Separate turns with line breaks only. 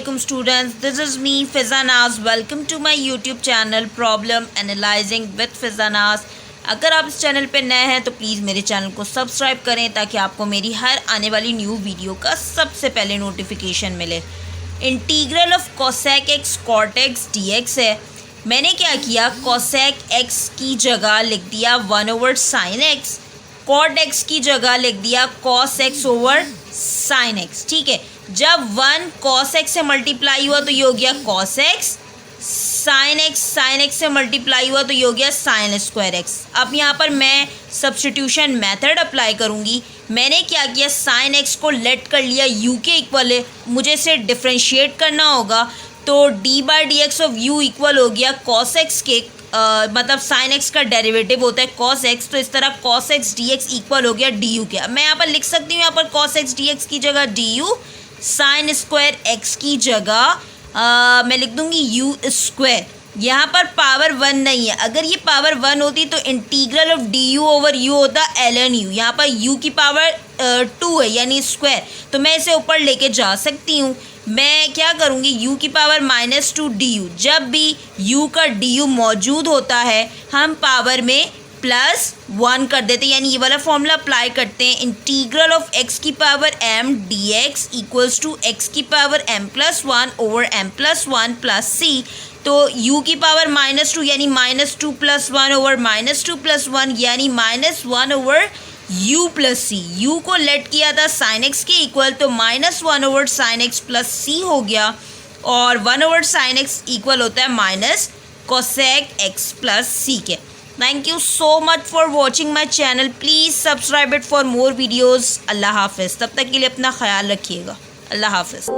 Assalamualaikum students, this is me Fiza Naz. Welcome to my YouTube channel Problem Analyzing with Fiza Naz. अगर आप इस channel पे नए हैं तो प्लीज़ मेरे चैनल को सब्सक्राइब करें ताकि आपको मेरी हर आने वाली न्यू वीडियो का सबसे पहले नोटिफिकेशन मिले। Integral of cosec X cot X D X है। मैंने क्या किया, कोसेक एक्स की जगह लिख दिया 1/sin x, कॉट एक्स की जगह लिख दिया cos x over sine x. ठीक है, जब 1 cos x से मल्टीप्लाई हुआ तो ये हो गया cos x, साइन एक्स से मल्टीप्लाई हुआ तो ये हो गया साइन स्क्वायर एक्स। अब यहाँ पर मैं सब्स्टिट्यूशन मेथड अप्लाई करूँगी। मैंने क्या किया, साइन एक्स को लेट कर लिया u के इक्वल है, मुझे इसे डिफ्रेंशिएट करना होगा तो d/dx ऑफ u इक्वल हो गया cos x के मतलब साइन एक्स का डेरिवेटिव होता है cos x, तो इस तरह cos x dx इक्वल हो गया du के। अब मैं यहाँ पर लिख सकती हूँ, यहाँ पर cos x dx की जगह du, साइन स्क्वायर x की जगह मैं लिख दूँगी u स्क्वायर। यहाँ पर पावर 1 नहीं है, अगर ये पावर 1 होती तो integral of du over u होता ln u। यहाँ पर u की पावर 2 है यानी स्क्वायर, तो मैं इसे ऊपर लेके जा सकती हूँ। मैं क्या करूँगी, u की पावर -2 du, जब भी u का du मौजूद होता है हम पावर में +1 कर देते हैं, यानी ये वाला फॉर्मूला अप्लाई करते हैं। इंटीग्रल ऑफ x की power m dx equals to x की power m+1 over m+1 plus c। तो u की पावर -2 यानी -2 + 1 ओवर -2 + 1 यानी -1 over u plus c। u को लेट किया था साइन x के इक्वल, तो -1 over sine x plus c हो गया, और 1 ओवर साइन x इक्वल होता है minus cosec x plus c के। Thank you so much for watching my channel, please subscribe it for more videos. अल्लाह हाफिज़, तब तक के लिए अपना ख्याल रखिएगा। अल्लाह हाफिज़।